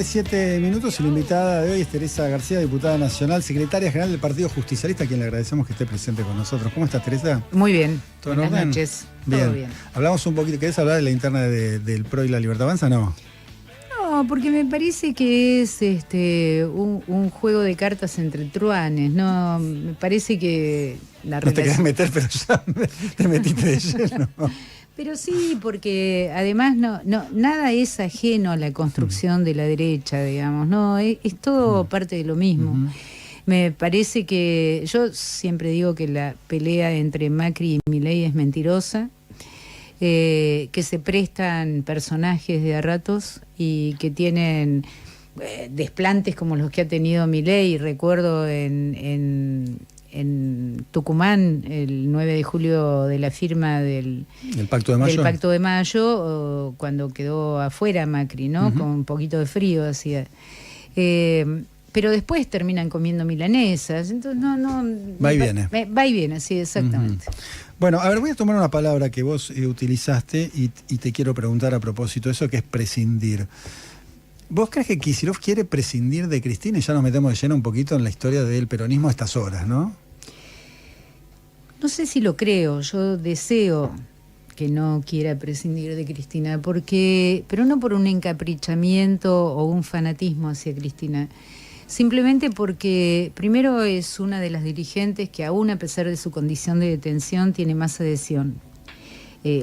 tarde, 7 minutos, y la invitada de hoy es Teresa García, diputada nacional, secretaria general del Partido Justicialista, a quien le agradecemos que esté presente con nosotros. ¿Cómo estás, Teresa? Muy bien. ¿Todo en Buenas orden? noches. Bien. Todo bien. Hablamos un poquito, ¿querés hablar de la interna del PRO y la Libertad Avanza? No. No, porque me parece que es un juego de cartas entre truanes, ¿no? Me parece que la No te querés relación... meter, pero ya te metiste de lleno. Pero sí, porque además nada es ajeno a la construcción de la derecha, digamos, ¿no? Es todo parte de lo mismo. Me parece que yo siempre digo que la pelea entre Macri y Milei es mentirosa, que se prestan personajes de a ratos y que tienen desplantes como los que ha tenido Milei. Recuerdo en Tucumán, el 9 de julio de la firma del Pacto de Mayo. Del Pacto de Mayo, cuando quedó afuera Macri, ¿no? Con un poquito de frío hacía. Pero después terminan comiendo milanesas, entonces no... Va y viene. Va y viene, sí, exactamente. Bueno, a ver, voy a tomar una palabra que vos utilizaste y te quiero preguntar a propósito de eso, que es prescindir. ¿Vos crees que Kicillof quiere prescindir de Cristina? Y ya nos metemos de lleno un poquito en la historia del peronismo a estas horas, ¿no? No sé si lo creo, yo deseo que no quiera prescindir de Cristina, pero no por un encaprichamiento o un fanatismo hacia Cristina, simplemente porque primero es una de las dirigentes que aún a pesar de su condición de detención tiene más adhesión.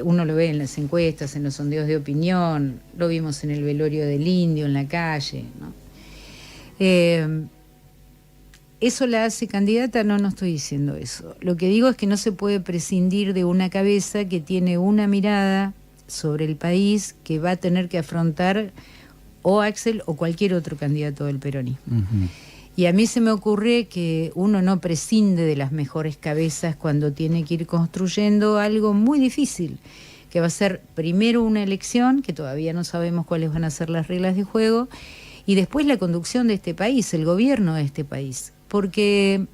Uno lo ve en las encuestas, en los sondeos de opinión, lo vimos en el velorio del Indio, en la calle, ¿no? ¿Eso la hace candidata? No estoy diciendo eso. Lo que digo es que no se puede prescindir de una cabeza que tiene una mirada sobre el país que va a tener que afrontar o Axel o cualquier otro candidato del peronismo. Y a mí se me ocurre que uno no prescinde de las mejores cabezas cuando tiene que ir construyendo algo muy difícil, que va a ser primero una elección, que todavía no sabemos cuáles van a ser las reglas de juego, y después la conducción de este país, el gobierno de este país. Porque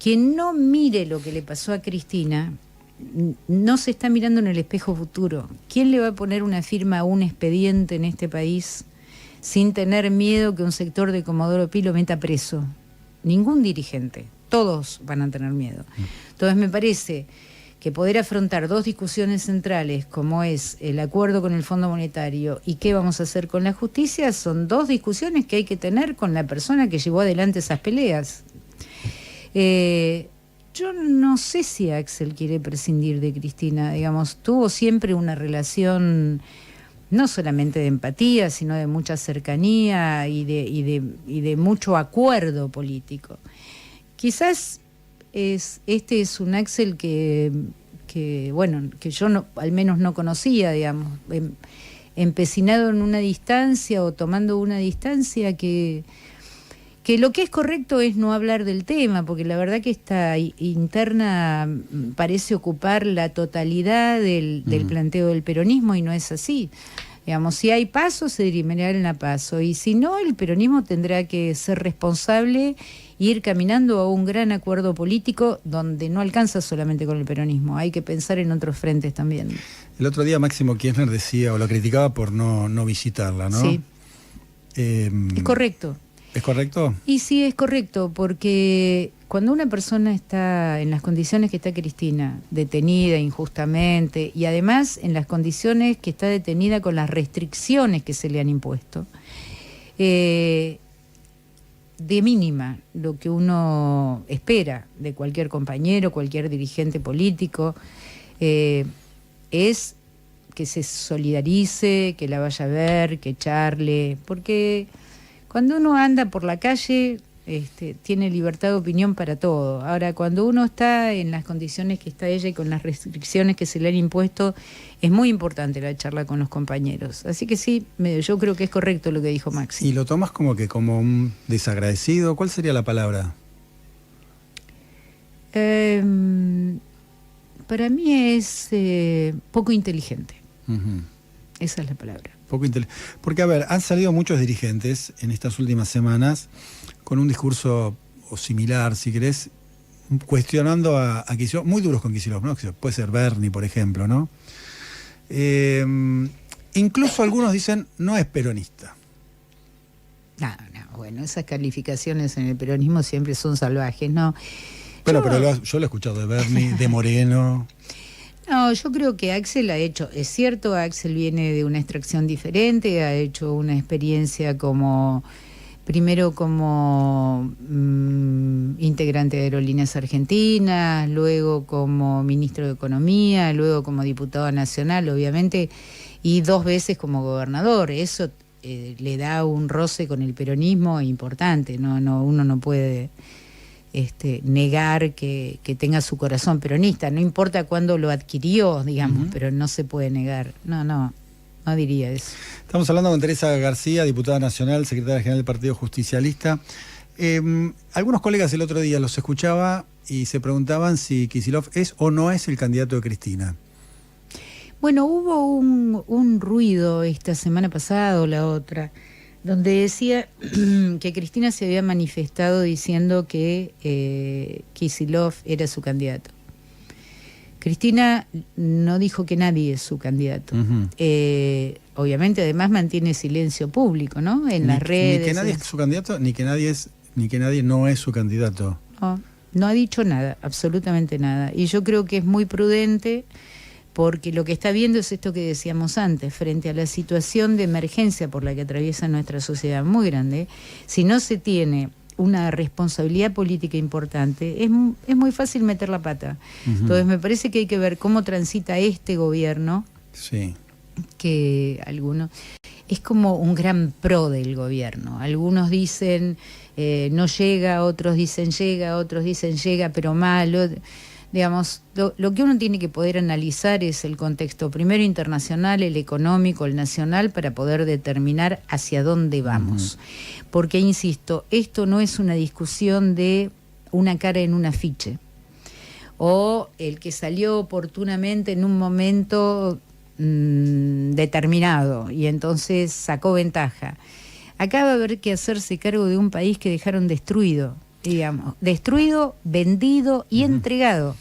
quien no mire lo que le pasó a Cristina no se está mirando en el espejo futuro. ¿Quién le va a poner una firma a un expediente en este país sin tener miedo que un sector de Comodoro Pi lo meta preso? Ningún dirigente, todos van a tener miedo. Entonces me parece que poder afrontar dos discusiones centrales como es el acuerdo con el Fondo Monetario y qué vamos a hacer con la justicia, son dos discusiones que hay que tener con la persona que llevó adelante esas peleas. Yo no sé si Axel quiere prescindir de Cristina, digamos, tuvo siempre una relación no solamente de empatía, sino de mucha cercanía y de mucho acuerdo político. Quizás este es un Axel que yo al menos no conocía, digamos, empecinado en una distancia o tomando una distancia que lo que es correcto es no hablar del tema, porque la verdad que esta interna parece ocupar la totalidad del planteo del peronismo y no es así. Digamos, si hay paso, se dirimirá en la paso, y si no, el peronismo tendrá que ser responsable e ir caminando a un gran acuerdo político donde no alcanza solamente con el peronismo, hay que pensar en otros frentes también. El otro día Máximo Kirchner decía, o lo criticaba por no visitarla, ¿no? Sí. Es correcto. ¿Es correcto? Y sí, es correcto, porque cuando una persona está en las condiciones que está Cristina, detenida injustamente, y además en las condiciones que está detenida con las restricciones que se le han impuesto, de mínima lo que uno espera de cualquier compañero, cualquier dirigente político, es que se solidarice, que la vaya a ver, que charle, porque cuando uno anda por la calle tiene libertad de opinión para todo. Ahora, cuando uno está en las condiciones que está ella y con las restricciones que se le han impuesto, es muy importante la charla con los compañeros. Así que sí, yo creo que es correcto lo que dijo Maxi. ¿Y lo tomas como un desagradecido? ¿Cuál sería la palabra? Para mí es poco inteligente. Esa es la palabra. Porque, a ver, han salido muchos dirigentes en estas últimas semanas con un discurso o similar, si querés, cuestionando a Kicillof, muy duros con Kicillof, ¿no? Puede ser Bernie, por ejemplo, ¿no? Incluso algunos dicen, no es peronista. No, bueno, esas calificaciones en el peronismo siempre son salvajes, ¿no? Bueno, pero yo lo he escuchado de Bernie, de Moreno. No, yo creo que Axel ha hecho, es cierto, Axel viene de una extracción diferente, ha hecho una experiencia primero como integrante de Aerolíneas Argentinas, luego como ministro de Economía, luego como diputado nacional, obviamente, y 2 veces como gobernador. Eso le da un roce con el peronismo importante, uno no puede negar que tenga su corazón peronista, no importa cuándo lo adquirió, digamos, pero no se puede negar, no diría eso. Estamos hablando con Teresa García, diputada nacional, secretaria general del Partido Justicialista. Algunos colegas el otro día los escuchaba y se preguntaban si Kicillof es o no es el candidato de Cristina. Bueno, hubo un ruido esta semana pasada o la otra, donde decía que Cristina se había manifestado diciendo que Kicillof era su candidato. Cristina no dijo que nadie es su candidato. Obviamente, además, mantiene silencio público, ¿no? En las redes. Ni que nadie es su candidato, ni que nadie no es su candidato. No ha dicho nada, absolutamente nada. Y yo creo que es muy prudente, porque lo que está viendo es esto que decíamos antes, frente a la situación de emergencia por la que atraviesa nuestra sociedad muy grande. Si no se tiene una responsabilidad política importante, es muy fácil meter la pata. Entonces me parece que hay que ver cómo transita este gobierno, sí, que algunos es como un gran pro del gobierno. Algunos dicen no llega, otros dicen llega, pero mal. Digamos, lo que uno tiene que poder analizar es el contexto primero internacional, el económico, el nacional, para poder determinar hacia dónde vamos. Porque, insisto, esto no es una discusión de una cara en un afiche, o el que salió oportunamente en un momento determinado y entonces sacó ventaja. Acá va a haber que hacerse cargo de un país que dejaron destruido, digamos, destruido, vendido y entregado.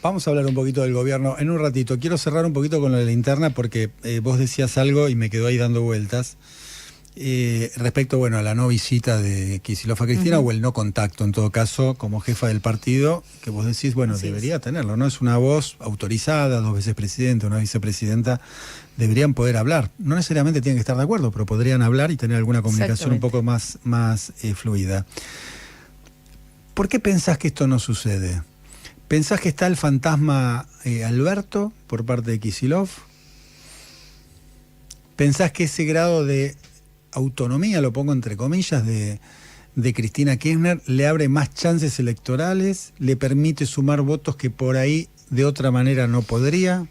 Vamos a hablar un poquito del gobierno en un ratito. Quiero cerrar un poquito con lo de la interna porque vos decías algo y me quedó ahí dando vueltas respecto, bueno, a la no visita de Kicillof a Cristina o el no contacto, en todo caso, como jefa del partido, que vos decís, bueno, así debería tenerlo, ¿no? Es una voz autorizada, 2 veces presidenta, una vicepresidenta, deberían poder hablar. No necesariamente tienen que estar de acuerdo, pero podrían hablar y tener alguna comunicación un poco más fluida. ¿Por qué pensás que esto no sucede? ¿Pensás que está el fantasma Alberto por parte de Kicillof? ¿Pensás que ese grado de autonomía, lo pongo entre comillas, de Cristina Kirchner le abre más chances electorales, le permite sumar votos que por ahí de otra manera no podría?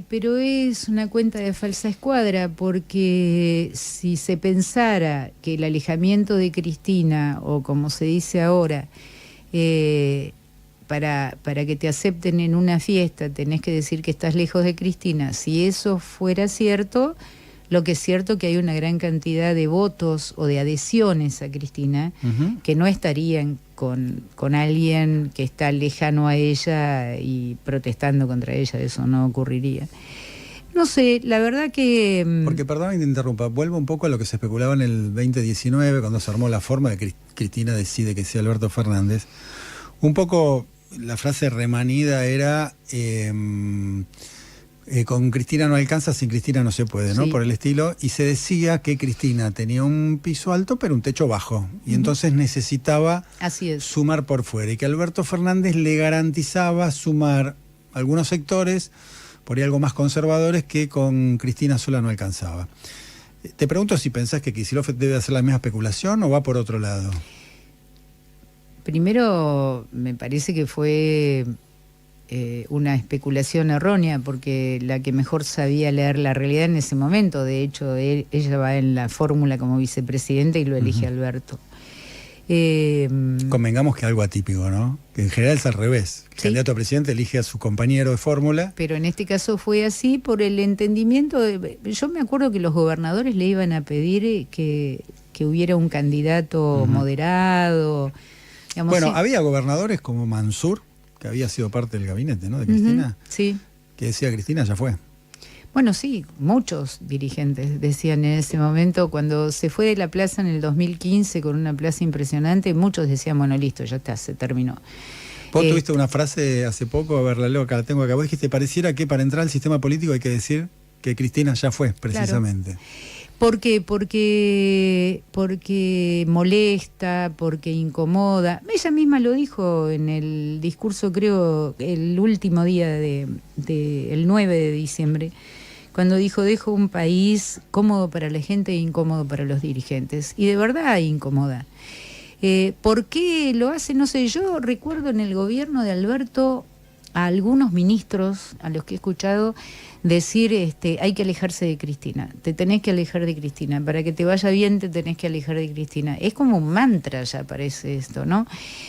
Pero es una cuenta de falsa escuadra, porque si se pensara que el alejamiento de Cristina, o como se dice ahora, para que te acepten en una fiesta tenés que decir que estás lejos de Cristina, si eso fuera cierto, lo que es cierto que hay una gran cantidad de votos o de adhesiones a Cristina que no estarían con alguien que está lejano a ella y protestando contra ella. Eso no ocurriría. No sé, la verdad que... Porque, perdón que te interrumpa, vuelvo un poco a lo que se especulaba en el 2019, cuando se armó la forma de que Cristina decide que sea Alberto Fernández. Un poco la frase remanida era... con Cristina no alcanza, sin Cristina no se puede, ¿no? Sí. Por el estilo. Y se decía que Cristina tenía un piso alto, pero un techo bajo. Y entonces necesitaba sumar por fuera. Y que Alberto Fernández le garantizaba sumar algunos sectores, por ahí algo más conservadores, que con Cristina sola no alcanzaba. Te pregunto si pensás que Kicillof debe hacer la misma especulación o va por otro lado. Primero, me parece que fue... una especulación errónea, porque la que mejor sabía leer la realidad en ese momento, de hecho ella va en la fórmula como vicepresidenta y lo elige Alberto. Convengamos que algo atípico, ¿no? Que en general es al revés. El candidato a presidente elige a su compañero de fórmula. Pero en este caso fue así por el entendimiento. Yo me acuerdo que los gobernadores le iban a pedir que hubiera un candidato moderado. Digamos, bueno, había gobernadores como Mansur, que había sido parte del gabinete, ¿no? De Cristina. Sí. Que decía, Cristina ya fue. Bueno, sí, muchos dirigentes decían en ese momento, cuando se fue de la plaza en el 2015 con una plaza impresionante, muchos decían, bueno, listo, ya está, se terminó. Vos tuviste una frase hace poco, a ver, la leo acá, la tengo acá, vos dijiste, pareciera que para entrar al sistema político hay que decir que Cristina ya fue, precisamente. Claro. ¿Por qué? Porque molesta, porque incomoda. Ella misma lo dijo en el discurso, creo, el último día el 9 de diciembre, cuando dijo, dejo un país cómodo para la gente e incómodo para los dirigentes. Y de verdad incomoda. ¿Por qué lo hace? No sé, yo recuerdo en el gobierno de Alberto a algunos ministros a los que he escuchado decir hay que alejarse de Cristina, te tenés que alejar de Cristina, para que te vaya bien te tenés que alejar de Cristina. Es como un mantra ya parece esto, ¿no?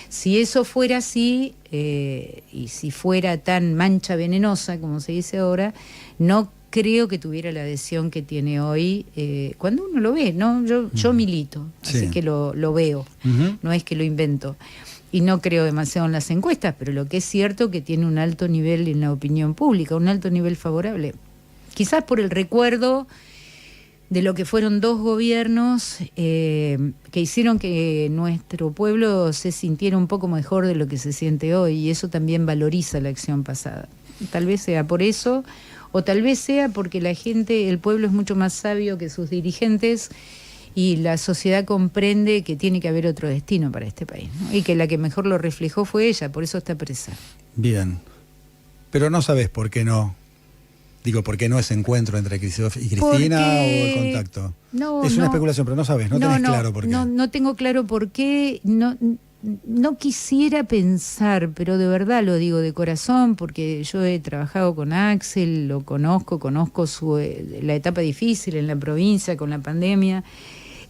Si eso fuera así, y si fuera tan mancha venenosa como se dice ahora, no creo que tuviera la adhesión que tiene hoy, cuando uno lo ve, ¿no? Yo milito, así que lo veo, no es que lo invento. Y no creo demasiado en las encuestas, pero lo que es cierto que tiene un alto nivel en la opinión pública, un alto nivel favorable. Quizás por el recuerdo de lo que fueron 2 gobiernos que hicieron que nuestro pueblo se sintiera un poco mejor de lo que se siente hoy, y eso también valoriza la acción pasada. Tal vez sea por eso, o tal vez sea porque el pueblo es mucho más sabio que sus dirigentes, y la sociedad comprende que tiene que haber otro destino para este país, ¿no? Y que la que mejor lo reflejó fue ella, por eso está presa. Bien, pero no sabés por qué no. Digo, ¿por qué no ese encuentro entre Kicillof y Cristina o el contacto? No, es una especulación, pero no sabés, no tenés claro por qué. No tengo claro por qué, no quisiera pensar, pero de verdad lo digo de corazón, porque yo he trabajado con Axel, lo conozco la etapa difícil en la provincia con la pandemia.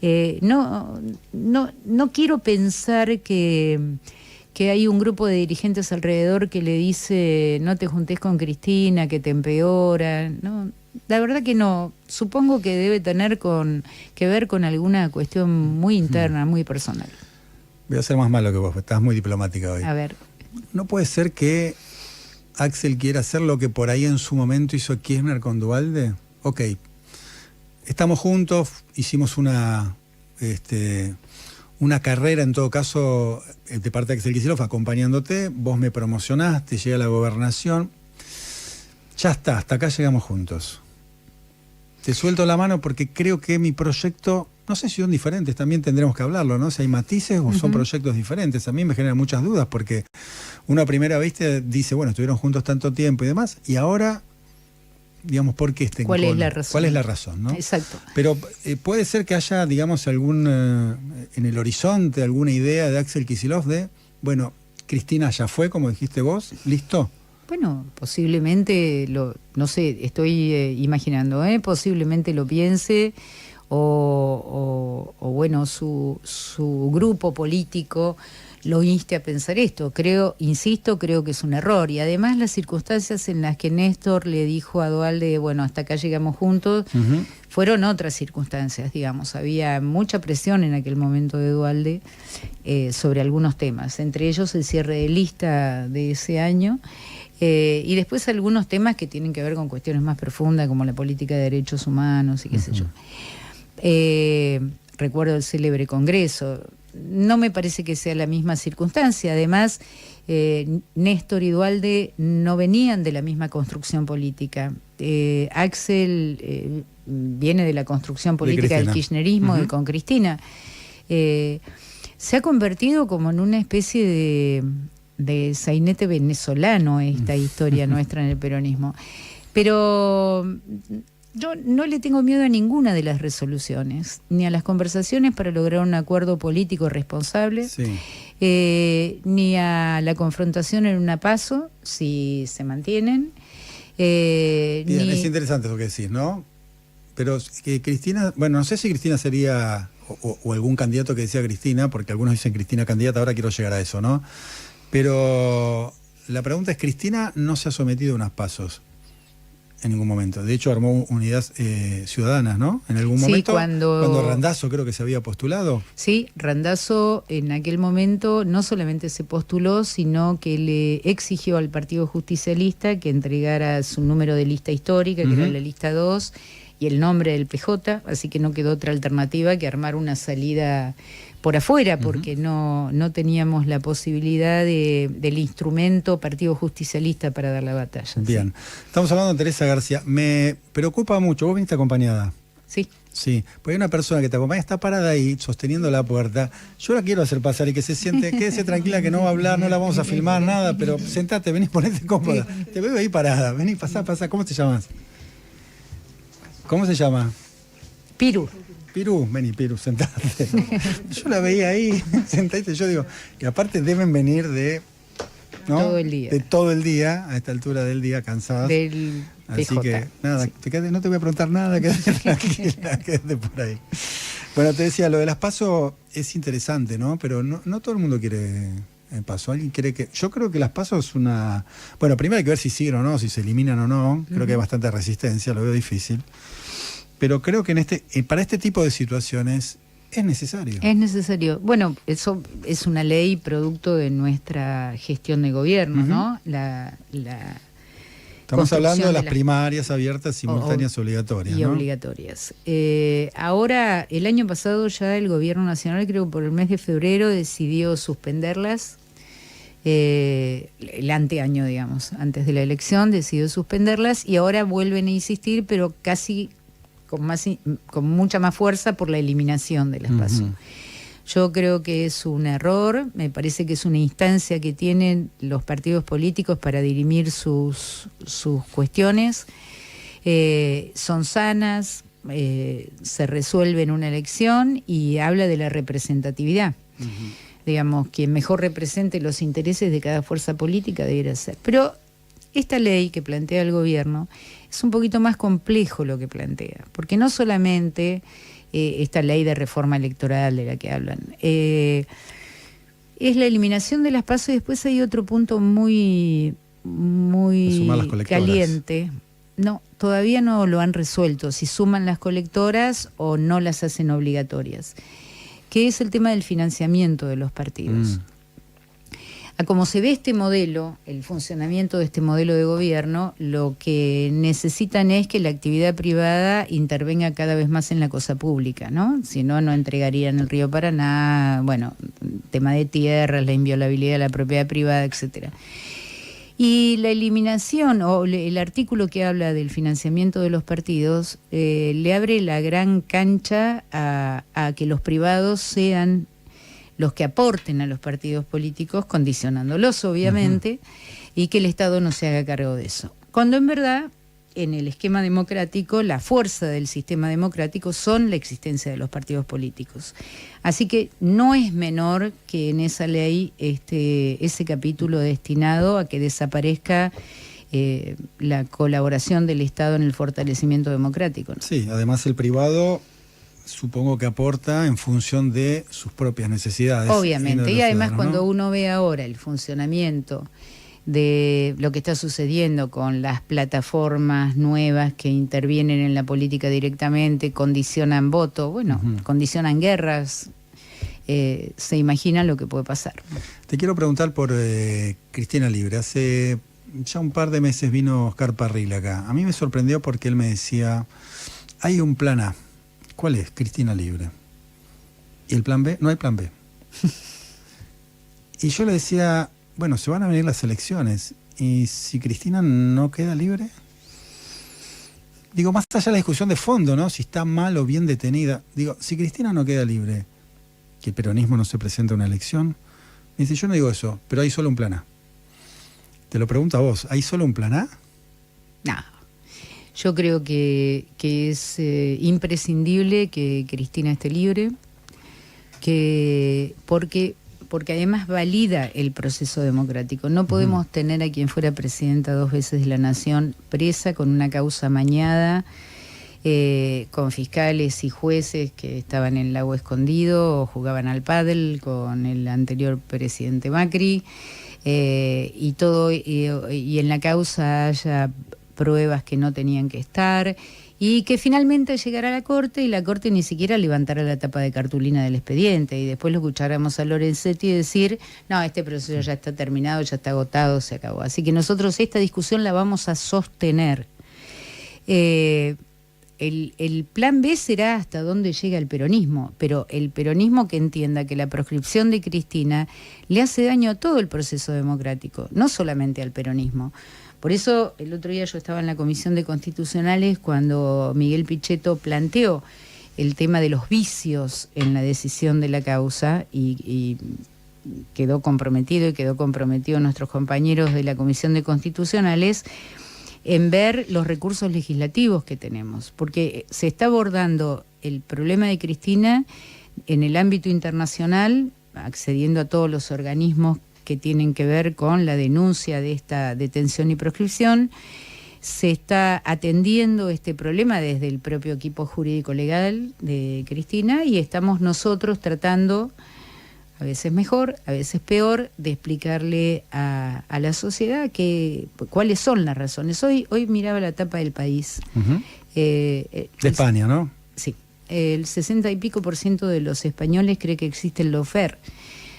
No quiero pensar que hay un grupo de dirigentes alrededor que le dice no te juntes con Cristina, que te empeora. No, la verdad que no. Supongo que debe tener que ver con alguna cuestión muy interna, muy personal. Voy a ser más malo que vos, estás muy diplomática hoy. A ver. ¿No puede ser que Axel quiera hacer lo que por ahí en su momento hizo Kirchner con Duhalde? Ok, estamos juntos, hicimos una carrera en todo caso de parte de Axel Kicillof acompañándote, vos me promocionaste, llegué a la gobernación, ya está, hasta acá llegamos juntos. Te suelto la mano porque creo que mi proyecto, no sé si son diferentes, también tendremos que hablarlo, ¿no? Si hay matices o son proyectos diferentes. A mí me generan muchas dudas porque uno a primera vista dice, bueno, estuvieron juntos tanto tiempo y demás, y ahora, digamos, ¿por qué este encono? ¿Cuál es la razón? ¿Cuál es la razón, no? Exacto. Pero puede ser que haya, digamos, en el horizonte alguna idea de Axel Kicillof de, bueno, Cristina ya fue, como dijiste vos, ¿listo? Bueno, posiblemente, no sé, estoy imaginando, posiblemente lo piense, o bueno, su grupo político lo inste a pensar esto. Insisto, creo que es un error. Y además las circunstancias en las que Néstor le dijo a Duhalde, bueno, hasta acá llegamos juntos, fueron otras circunstancias, digamos. Había mucha presión en aquel momento de Duhalde sobre algunos temas, entre ellos el cierre de lista de ese año, y después algunos temas que tienen que ver con cuestiones más profundas, como la política de derechos humanos y qué sé yo. Recuerdo el célebre congreso. No me parece que sea la misma circunstancia. Además, Néstor y Duhalde no venían de la misma construcción política. Axel viene de la construcción política del kirchnerismo con Cristina. Se ha convertido como en una especie de sainete venezolano esta historia nuestra en el peronismo. Pero yo no le tengo miedo a ninguna de las resoluciones, ni a las conversaciones para lograr un acuerdo político responsable, ni a la confrontación en una PASO, si se mantienen. Bien, es interesante lo que decís, ¿no? Pero que Cristina, bueno, no sé si Cristina sería, o algún candidato que decía Cristina, porque algunos dicen Cristina candidata, ahora quiero llegar a eso, ¿no? Pero la pregunta es, Cristina no se ha sometido a unas PASOs. en ningún momento. De hecho, armó unidades ciudadanas, ¿no? En algún Sí, momento, cuando Randazzo creo que se había postulado. Sí, Randazzo en aquel momento no solamente se postuló, sino que le exigió al Partido Justicialista que entregara su número de lista histórica, que era la lista 2, y el nombre del PJ, así que no quedó otra alternativa que armar una salida por afuera, porque no teníamos la posibilidad del instrumento Partido Justicialista para dar la batalla. Bien, estamos hablando de Teresa García. Me preocupa mucho, vos viniste acompañada. Sí. Sí, porque hay una persona que te acompaña, está parada ahí, sosteniendo la puerta. Yo la quiero hacer pasar y que se siente, quédese tranquila que no va a hablar, no la vamos a filmar, nada, pero sentate, vení, ponete cómoda. Te veo ahí parada, vení, pasá. ¿Cómo te llamas? ¿Cómo se llama? Piru. Piru, vení, Piru, sentate. Yo la veía ahí, sentate, yo digo, y aparte deben venir de... ¿no? Todo el día. De todo el día, a esta altura del día, cansadas. Del Así PJ. que, nada, Sí. no te voy a preguntar nada, quédate tranquila, quédate por ahí. Bueno, te decía, lo de las PASO es interesante, ¿no? Pero no todo el mundo quiere PASO. Alguien quiere que... Yo creo que las PASO es una... Bueno, primero hay que ver si siguen o no, si se eliminan o no. Creo que hay bastante resistencia, lo veo difícil. Pero creo que para este tipo de situaciones es necesario. Es necesario. Bueno, eso es una ley producto de nuestra gestión de gobierno, ¿no? Estamos hablando de las las primarias abiertas, simultáneas, obligatorias. Y ¿no? obligatorias. Ahora, el año pasado ya el gobierno nacional, creo que por el mes de febrero, decidió suspenderlas. El anteaño, digamos, antes de la elección, decidió suspenderlas y ahora vuelven a insistir, pero casi con mucha más fuerza por la eliminación de las PASO. Yo creo que es un error, me parece que es una instancia que tienen los partidos políticos para dirimir sus cuestiones. Son sanas, se resuelve en una elección y habla de la representatividad. Digamos, quien mejor represente los intereses de cada fuerza política debería ser. Pero esta ley que plantea el gobierno es un poquito más complejo lo que plantea, porque no solamente esta ley de reforma electoral de la que hablan, es la eliminación de las PASO y después hay otro punto muy caliente. No, todavía no lo han resuelto, si suman las colectoras o no las hacen obligatorias, que es el tema del financiamiento de los partidos. A como se ve este modelo, el funcionamiento de este modelo de gobierno, lo que necesitan es que la actividad privada intervenga cada vez más en la cosa pública, ¿no? Si no, no entregarían el río Paraná, bueno, tema de tierras, la inviolabilidad de la propiedad privada, etcétera. Y la eliminación o el artículo que habla del financiamiento de los partidos le abre la gran cancha a que los privados sean los que aporten a los partidos políticos, condicionándolos obviamente, y que el Estado no se haga cargo de eso. Cuando en verdad, en el esquema democrático, la fuerza del sistema democrático son la existencia de los partidos políticos. Así que no es menor que en esa ley ese capítulo destinado a que desaparezca la colaboración del Estado en el fortalecimiento democrático, ¿no? Sí, además el privado... supongo que aporta en función de sus propias necesidades. Obviamente, y además cuando ¿no? uno ve ahora el funcionamiento de lo que está sucediendo con las plataformas nuevas que intervienen en la política directamente, condicionan voto, bueno, condicionan guerras, se imagina lo que puede pasar. Te quiero preguntar por Cristina Libre. Hace ya un par de meses vino Oscar Parril acá. A mí me sorprendió porque él me decía, hay un plan A. ¿Cuál es? Cristina Libre. ¿Y el plan B? No hay plan B. Y yo le decía, bueno, se van a venir las elecciones. ¿Y si Cristina no queda libre? Digo, más allá de la discusión de fondo, ¿no? Si está mal o bien detenida. Digo, si Cristina no queda libre, que el peronismo no se presenta a una elección, me dice, yo no digo eso, pero hay solo un plan A. Te lo pregunto a vos, ¿hay solo un plan A? No. Yo creo que es imprescindible que Cristina esté libre, porque además valida el proceso democrático. No podemos tener a quien fuera presidenta 2 veces de la Nación presa con una causa amañada, con fiscales y jueces que estaban en el lago escondido o jugaban al pádel con el anterior presidente Macri, y en la causa haya pruebas que no tenían que estar, y que finalmente llegara a la Corte y la Corte ni siquiera levantara la tapa de cartulina del expediente, y después lo escucháramos a Lorenzetti decir, no, este proceso ya está terminado, ya está agotado, se acabó. Así que nosotros esta discusión la vamos a sostener. El plan B será hasta dónde llega el peronismo, pero el peronismo que entienda que la proscripción de Cristina le hace daño a todo el proceso democrático, no solamente al peronismo. Por eso el otro día yo estaba en la Comisión de Constitucionales cuando Miguel Pichetto planteó el tema de los vicios en la decisión de la causa, y quedó comprometido nuestros compañeros de la Comisión de Constitucionales en ver los recursos legislativos que tenemos, porque se está abordando el problema de Cristina en el ámbito internacional, accediendo a todos los organismos que tienen que ver con la denuncia de esta detención y proscripción. Se está atendiendo este problema desde el propio equipo jurídico legal de Cristina, y estamos nosotros tratando, a veces mejor, a veces peor, de explicarle a la sociedad cuáles son las razones. Hoy miraba la tapa del País. De España, ¿no? Sí. El 60 y pico % de los españoles cree que existe el lawfare.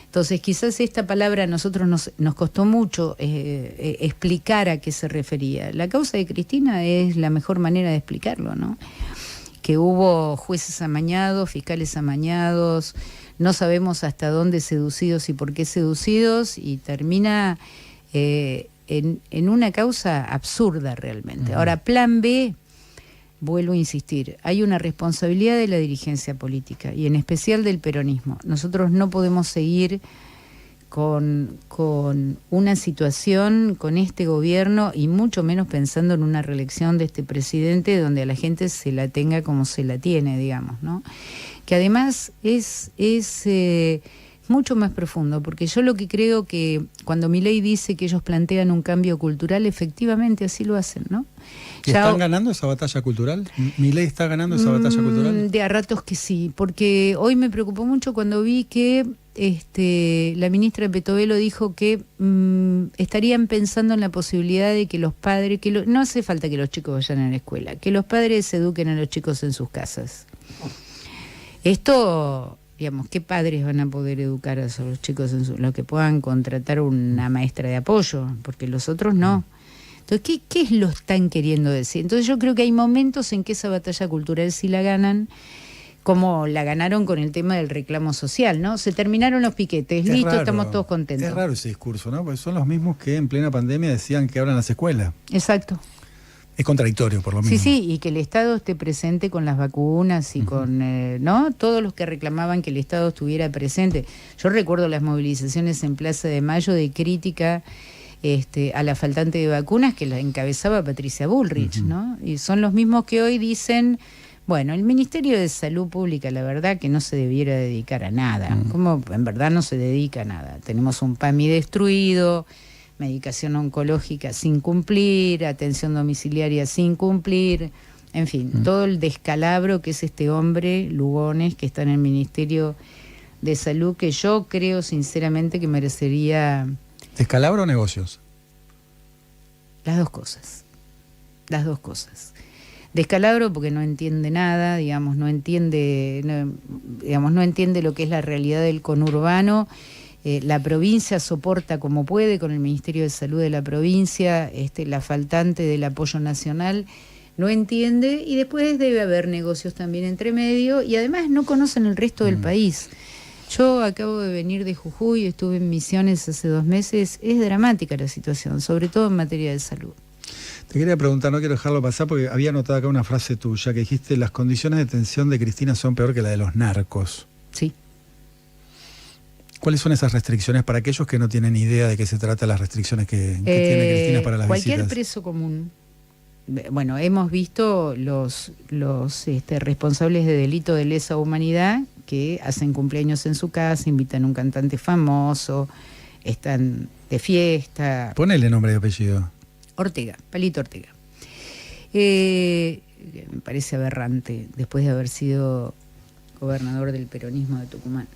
Entonces, quizás esta palabra a nosotros nos costó mucho explicar a qué se refería. La causa de Cristina es la mejor manera de explicarlo, ¿no? Que hubo jueces amañados, fiscales amañados, no sabemos hasta dónde seducidos y por qué seducidos, y termina en una causa absurda realmente. Ahora, plan B, vuelvo a insistir, hay una responsabilidad de la dirigencia política y en especial del peronismo. Nosotros no podemos seguir con una situación, con este gobierno, y mucho menos pensando en una reelección de este presidente donde a la gente se la tenga como se la tiene, digamos, ¿no? Que además es mucho más profundo, porque yo lo que creo que cuando Milei dice que ellos plantean un cambio cultural, efectivamente así lo hacen, ¿no? ¿Y están ganando esa batalla cultural? ¿Milei está ganando esa batalla cultural? De a ratos que sí, porque hoy me preocupó mucho cuando vi que la ministra Petovelo dijo que estarían pensando en la posibilidad de que los padres, no hace falta que los chicos vayan a la escuela, que los padres eduquen a los chicos en sus casas. Esto, digamos, ¿qué padres van a poder educar a los chicos los que puedan contratar una maestra de apoyo? Porque los otros no. Entonces, ¿qué es lo que están queriendo decir? Entonces yo creo que hay momentos en que esa batalla cultural sí la ganan, como la ganaron con el tema del reclamo social, ¿no? Se terminaron los piquetes, listo, raro, estamos todos contentos. Es raro ese discurso, ¿no? Porque son los mismos que en plena pandemia decían que abran las escuelas. Exacto. Es contradictorio, por lo mismo. Sí, y que el Estado esté presente con las vacunas y con, ¿no? Todos los que reclamaban que el Estado estuviera presente. Yo recuerdo las movilizaciones en Plaza de Mayo de crítica a la faltante de vacunas que la encabezaba Patricia Bullrich, ¿no? Y son los mismos que hoy dicen, bueno, el Ministerio de Salud Pública, la verdad que no se debiera dedicar a nada. Como en verdad no se dedica a nada. Tenemos un PAMI destruido, medicación oncológica sin cumplir, atención domiciliaria sin cumplir, en fin, todo el descalabro que es este hombre, Lugones, que está en el Ministerio de Salud, que yo creo sinceramente que merecería... ¿Descalabro o negocios? Las dos cosas. Descalabro porque no entiende nada, digamos, no entiende lo que es la realidad del conurbano. La provincia soporta como puede con el Ministerio de Salud de la provincia, la faltante del apoyo nacional no entiende, y después debe haber negocios también entre medio, y además no conocen el resto del país. Yo acabo de venir de Jujuy, estuve en Misiones hace 2 meses, es dramática la situación, sobre todo en materia de salud. Te quería preguntar, no quiero dejarlo pasar porque había anotado acá una frase tuya que dijiste, las condiciones de detención de Cristina son peor que la de los narcos. Sí. ¿Cuáles son esas restricciones para aquellos que no tienen idea de qué se trata las restricciones que tiene Cristina para las cualquier visitas? Preso común. Bueno, hemos visto los responsables de delito de lesa humanidad que hacen cumpleaños en su casa, invitan a un cantante famoso, están de fiesta. Ponele nombre y apellido. Ortega, Palito Ortega. Me parece aberrante, después de haber sido gobernador del peronismo de Tucumán.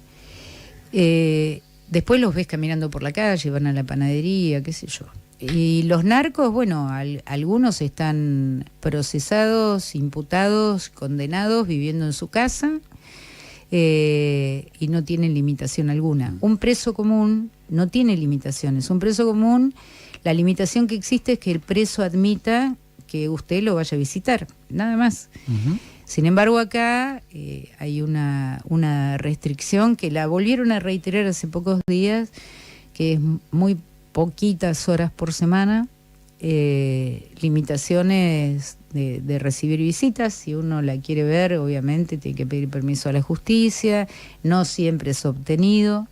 Después los ves caminando por la calle, van a la panadería, qué sé yo. Y los narcos, bueno, algunos están procesados, imputados, condenados, viviendo en su casa, y no tienen limitación alguna. Un preso común no tiene limitaciones. Un preso común, la limitación que existe es que el preso admita que usted lo vaya a visitar, nada más. Ujú. Sin embargo, acá hay una restricción que la volvieron a reiterar hace pocos días, que es muy poquitas horas por semana, limitaciones de recibir visitas. Si uno la quiere ver, obviamente tiene que pedir permiso a la justicia, no siempre es obtenido,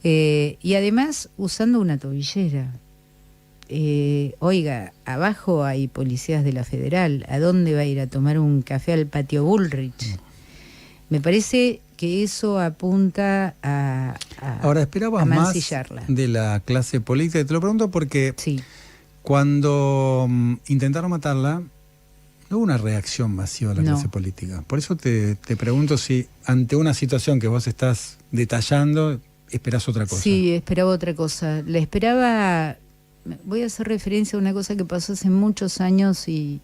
y además usando una tobillera. Oiga, abajo hay policías de la Federal, ¿a dónde va a ir a tomar un café al patio Bullrich? Me parece que eso apunta a Ahora, esperabas más mancillarla. de la clase política. Te lo pregunto porque Sí. cuando intentaron matarla, no hubo una reacción masiva de la clase política. Por eso te pregunto si ante una situación que vos estás detallando, esperás otra cosa. Sí, esperaba otra cosa. La esperaba. Voy a hacer referencia a una cosa que pasó hace muchos años y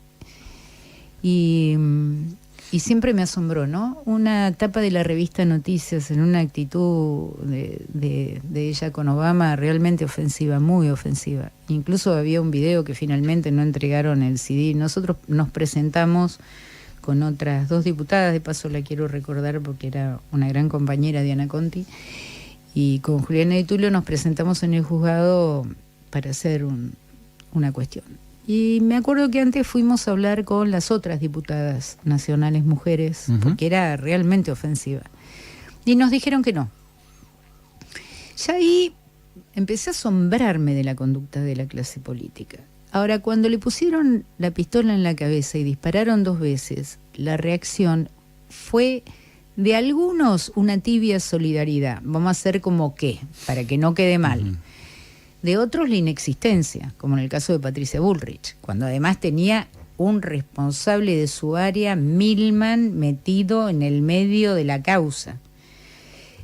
siempre me asombró, ¿no? Una tapa de la revista Noticias en una actitud de ella con Obama realmente ofensiva, muy ofensiva. Incluso había un video que finalmente no entregaron el CD. Nosotros nos presentamos con otras 2 diputadas, de paso la quiero recordar porque era una gran compañera, Diana Conti, y con Juliana Di Tulio nos presentamos en el juzgado para hacer una cuestión. Y me acuerdo que antes fuimos a hablar con las otras diputadas nacionales mujeres, porque era realmente ofensiva. Y nos dijeron que no. Ya ahí empecé a asombrarme de la conducta de la clase política. Ahora, cuando le pusieron la pistola en la cabeza y dispararon 2 veces, la reacción fue de algunos una tibia solidaridad. Vamos a hacer como qué, para que no quede mal. De otros la inexistencia, como en el caso de Patricia Bullrich, cuando además tenía un responsable de su área, Milman, metido en el medio de la causa.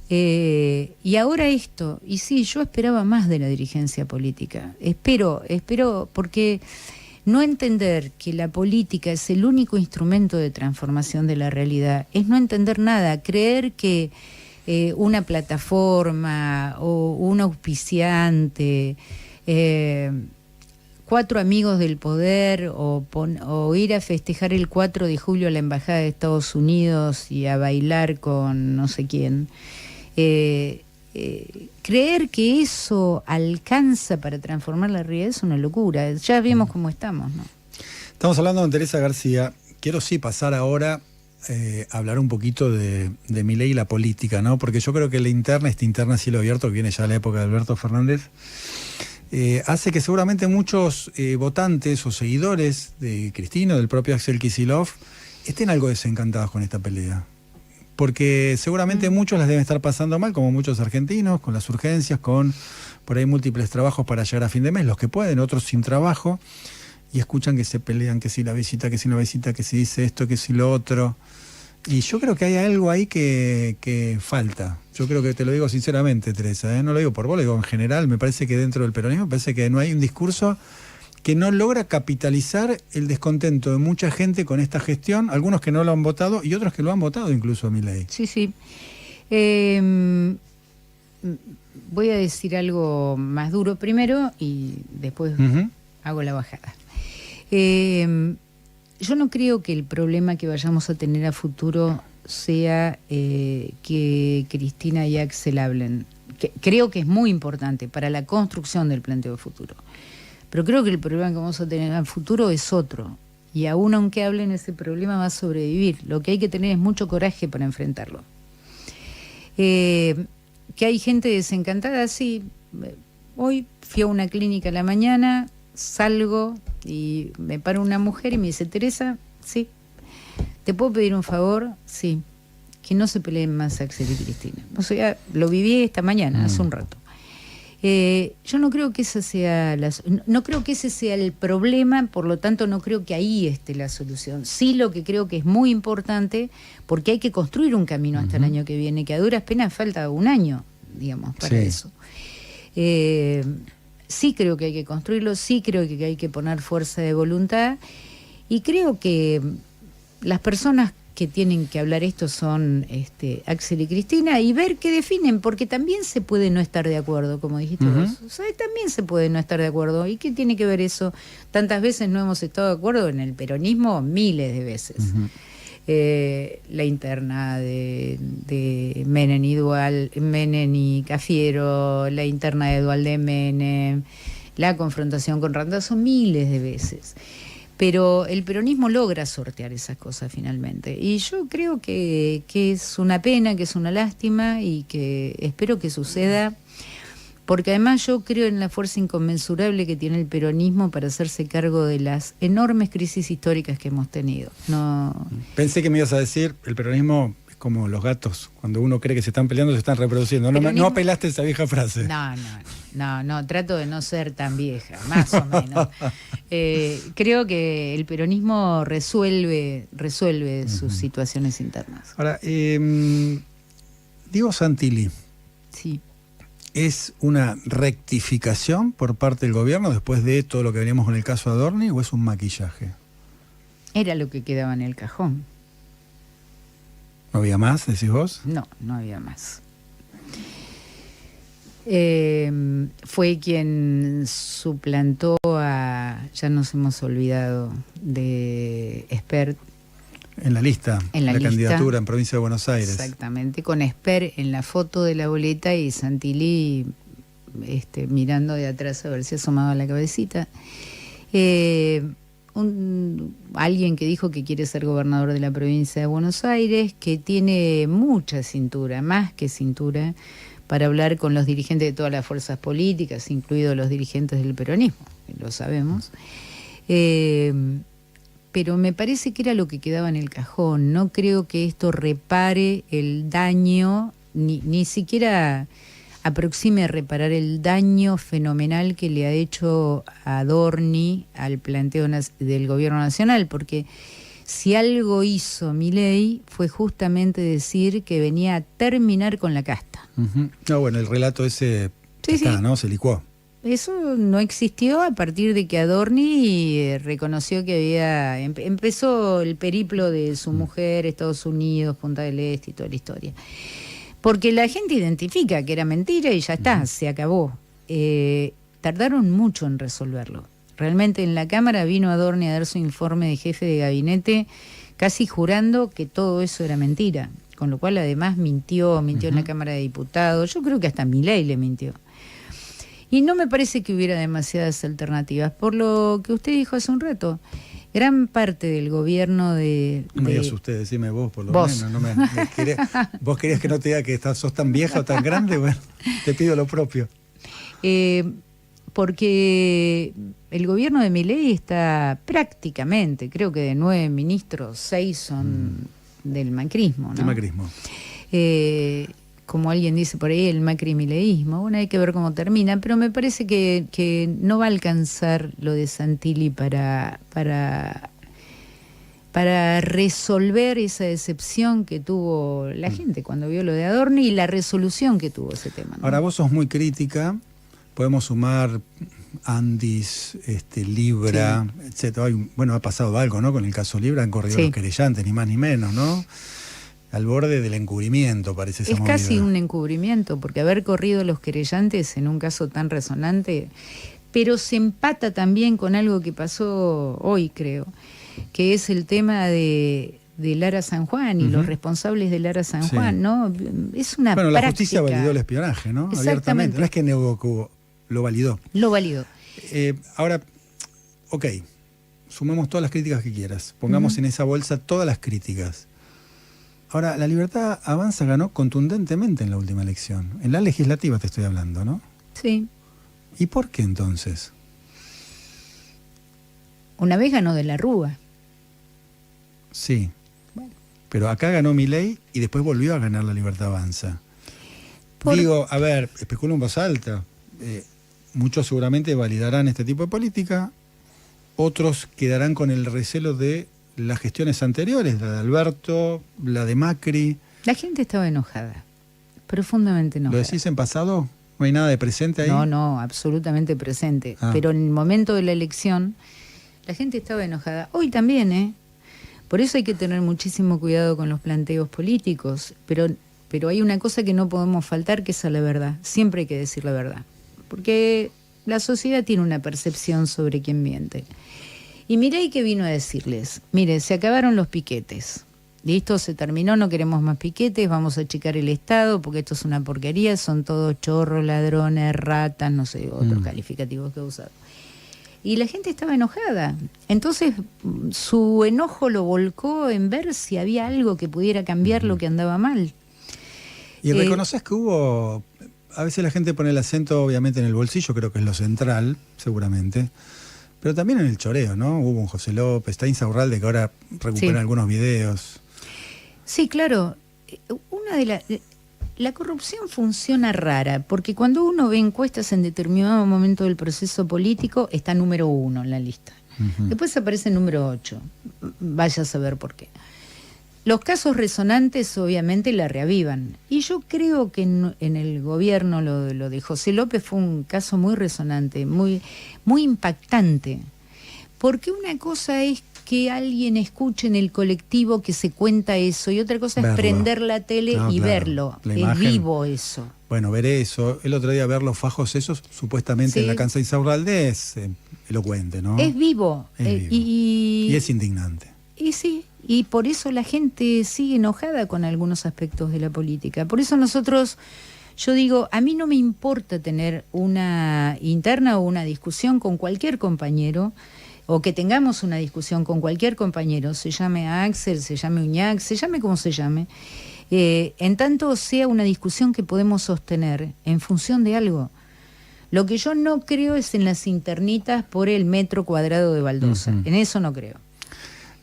Y ahora esto, y sí, yo esperaba más de la dirigencia política. Espero, porque no entender que la política es el único instrumento de transformación de la realidad es no entender nada, creer que una plataforma o un auspiciante, 4 amigos del poder o ir a festejar el 4 de julio a la Embajada de Estados Unidos y a bailar con no sé quién, creer que eso alcanza para transformar la realidad es una locura. Ya vemos cómo estamos, ¿no? Estamos hablando con Teresa García. Quiero pasar ahora hablar un poquito de Milei y la política, ¿no? Porque yo creo que esta interna a cielo abierto, que viene ya la época de Alberto Fernández, hace que seguramente muchos votantes o seguidores de Cristina, del propio Axel Kicillof, estén algo desencantados con esta pelea. Porque seguramente muchos las deben estar pasando mal, como muchos argentinos, con las urgencias, con por ahí múltiples trabajos para llegar a fin de mes, los que pueden, otros sin trabajo, y escuchan que se pelean, que si la visita, que si no visita, que si dice esto, que si lo otro. Y yo creo que hay algo ahí que falta. Yo creo que te lo digo sinceramente, Teresa, no lo digo por vos, lo digo en general. Me parece que dentro del peronismo, me parece que no hay un discurso que no logra capitalizar el descontento de mucha gente con esta gestión, algunos que no lo han votado y otros que lo han votado incluso a Milei. Sí, sí. Voy a decir algo más duro primero y después hago la bajada. Yo no creo que el problema que vayamos a tener a futuro sea que Cristina y Axel hablen. Creo que es muy importante para la construcción del planteo de futuro. Pero creo que el problema que vamos a tener a futuro es otro. Y aún aunque hablen, ese problema va a sobrevivir. Lo que hay que tener es mucho coraje para enfrentarlo. Que hay gente desencantada, sí. Hoy fui a una clínica a la mañana, salgo y me para una mujer y me dice: Teresa, sí, ¿te puedo pedir un favor? Sí, que no se peleen más Axel y Cristina. O sea, lo viví esta mañana, hace un rato. Yo no creo que ese sea el problema, por lo tanto no creo que ahí esté la solución. Sí, lo que creo que es muy importante, porque hay que construir un camino hasta el año que viene, que a duras penas falta un año, digamos, para eso. sí creo que hay que construirlo, sí creo que hay que poner fuerza de voluntad, y creo que las personas que tienen que hablar esto son Axel y Cristina, y ver qué definen, porque también se puede no estar de acuerdo, como dijiste vos. O sea, también se puede no estar de acuerdo. ¿Y qué tiene que ver eso? Tantas veces no hemos estado de acuerdo en el peronismo, miles de veces. La interna de Menem y Cafiero, la interna de Duhalde Menem, la confrontación con Randazzo, miles de veces. Pero el peronismo logra sortear esas cosas finalmente. Y yo creo que es una pena, que es una lástima y que espero que suceda, porque además yo creo en la fuerza inconmensurable que tiene el peronismo para hacerse cargo de las enormes crisis históricas que hemos tenido. No. Pensé que me ibas a decir, el peronismo es como los gatos, cuando uno cree que se están peleando, se están reproduciendo. No apelaste esa vieja frase. No, trato de no ser tan vieja, más o menos. Creo que el peronismo resuelve sus situaciones internas. Ahora, Diego Santilli. Sí. ¿Es una rectificación por parte del gobierno después de todo lo que veníamos con el caso Adorni o es un maquillaje? Era lo que quedaba en el cajón. ¿No había más, decís vos? No había más. Fue quien suplantó ya nos hemos olvidado, de Espert. En la lista, la candidatura en Provincia de Buenos Aires. Exactamente, con Espert en la foto de la boleta y Santilli mirando de atrás a ver si asomaba la cabecita. Alguien que dijo que quiere ser gobernador de la Provincia de Buenos Aires, que tiene mucha cintura, más que cintura, para hablar con los dirigentes de todas las fuerzas políticas, incluidos los dirigentes del peronismo, lo sabemos. Pero me parece que era lo que quedaba en el cajón. No creo que esto repare el daño, ni siquiera aproxime a reparar el daño fenomenal que le ha hecho Adorni al planteo del gobierno nacional, porque si algo hizo Milei fue justamente decir que venía a terminar con la casta. No, bueno, el relato ese ¿no? Se licuó. Eso no existió a partir de que Adorni reconoció que empezó el periplo de su mujer, Estados Unidos, Punta del Este y toda la historia. Porque la gente identifica que era mentira y ya está, se acabó. Tardaron mucho en resolverlo. Realmente en la Cámara vino Adorni a dar su informe de jefe de gabinete casi jurando que todo eso era mentira, con lo cual además mintió en la Cámara de Diputados. Yo creo que hasta Milei le mintió. Y no me parece que hubiera demasiadas alternativas. Por lo que usted dijo hace un rato, gran parte del gobierno de... No me digas usted, decime vos por lo vos. menos. ¿Vos querías que no te diga que sos tan vieja o tan grande? Bueno, te pido lo propio. Porque el gobierno de Milei está prácticamente, creo que de 9 ministros, 6 son del macrismo, ¿no? Del macrismo. Como alguien dice por ahí, el macrimileísmo. Bueno, hay que ver cómo termina, pero me parece que no va a alcanzar lo de Santilli para resolver esa decepción que tuvo la gente cuando vio lo de Adorni y la resolución que tuvo ese tema, ¿no? Ahora, vos sos muy crítica, podemos sumar Andis, Libra, etcétera. Bueno, ha pasado algo, ¿no? Con el caso Libra han corrido los querellantes, ni más ni menos, ¿no? Al borde del encubrimiento, parece esa movida. Es casi un encubrimiento, porque haber corrido los querellantes en un caso tan resonante, pero se empata también con algo que pasó hoy, creo, que es el tema de Lara San Juan y los responsables de Lara San Juan, ¿no? Es una práctica. La justicia validó el espionaje, ¿no? Abiertamente. No es que negó que lo validó. Lo validó. Ahora, ok, sumemos todas las críticas que quieras, pongamos en esa bolsa todas las críticas. Ahora, La Libertad Avanza ganó contundentemente en la última elección. En la legislativa te estoy hablando, ¿no? Sí. ¿Y por qué entonces? Una vez ganó de la Rúa. Sí. Bueno. Pero acá ganó Milei y después volvió a ganar La Libertad Avanza. Digo, a ver, especulo en voz alta. Muchos seguramente validarán este tipo de política. Otros quedarán con el recelo de las gestiones anteriores, la de Alberto, la de Macri. La gente estaba enojada, profundamente enojada. ¿Lo decís en pasado? ¿No hay nada de presente ahí? No, absolutamente presente. Pero en el momento de la elección, la gente estaba enojada. Hoy también, ¿eh? Por eso hay que tener muchísimo cuidado con los planteos políticos. Pero hay una cosa que no podemos faltar, que es a la verdad. Siempre hay que decir la verdad. Porque la sociedad tiene una percepción sobre quién miente. Y Milei que vino a decirles, mire, se acabaron los piquetes. Listo, se terminó, no queremos más piquetes, vamos a achicar el Estado porque esto es una porquería, son todos chorros, ladrones, ratas, no sé, otros calificativos que he usado. Y la gente estaba enojada. Entonces su enojo lo volcó en ver si había algo que pudiera cambiar lo que andaba mal. Y reconoces que hubo, a veces la gente pone el acento obviamente en el bolsillo, creo que es lo central, seguramente, pero también en el choreo, ¿no? Hubo un José López, está Insaurralde que ahora recupera algunos videos. Sí, claro. La corrupción funciona rara, porque cuando uno ve encuestas en determinado momento del proceso político, está número 1 en la lista. Después aparece número 8. Vaya a saber por qué. Los casos resonantes obviamente la reavivan. Y yo creo que en el gobierno lo de José López fue un caso muy resonante, muy, muy impactante. Porque una cosa es que alguien escuche en el colectivo que se cuenta eso y otra cosa es prender la tele y verlo. Es vivo eso. Bueno, ver eso. El otro día ver los fajos esos, supuestamente en la cancha de Insaurralde, es elocuente, ¿no? Es vivo. Y es indignante. Y sí, y por eso la gente sigue enojada con algunos aspectos de la política. Por eso yo digo, a mí no me importa tener una interna o una discusión con cualquier compañero, o que tengamos una discusión con cualquier compañero, se llame Axel, se llame Uñac, se llame como se llame, en tanto sea una discusión que podemos sostener en función de algo. Lo que yo no creo es en las internitas por el metro cuadrado de baldosa. En eso no creo.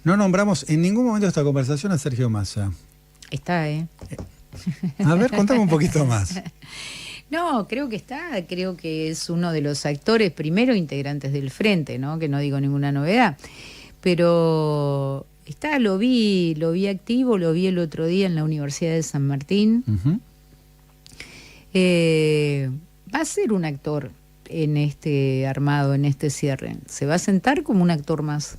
No nombramos en ningún momento de esta conversación a Sergio Massa. Está, ¿eh? A ver, contame un poquito más. No, creo que es uno de los actores, primero integrantes del Frente, ¿no? Que no digo ninguna novedad, pero lo vi activo, lo vi el otro día en la Universidad de San Martín. Va a ser un actor en este armado, en este cierre, se va a sentar como un actor más.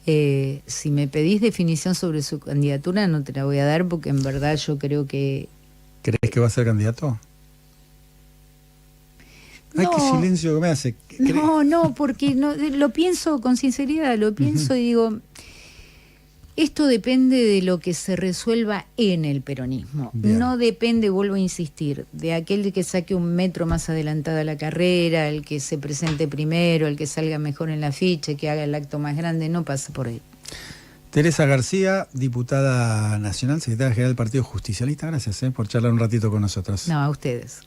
Si me pedís definición sobre su candidatura no te la voy a dar porque en verdad yo creo que... ¿Crees que va a ser candidato? Ay, qué silencio que me hace. No, porque lo pienso con sinceridad, lo pienso y digo, esto depende de lo que se resuelva en el peronismo. Bien. No depende, vuelvo a insistir, de aquel que saque un metro más adelantada la carrera, el que se presente primero, el que salga mejor en la ficha, que haga el acto más grande, no pasa por ahí. Teresa García, diputada nacional, secretaria general del Partido Justicialista, gracias por charlar un ratito con nosotros. No, a ustedes.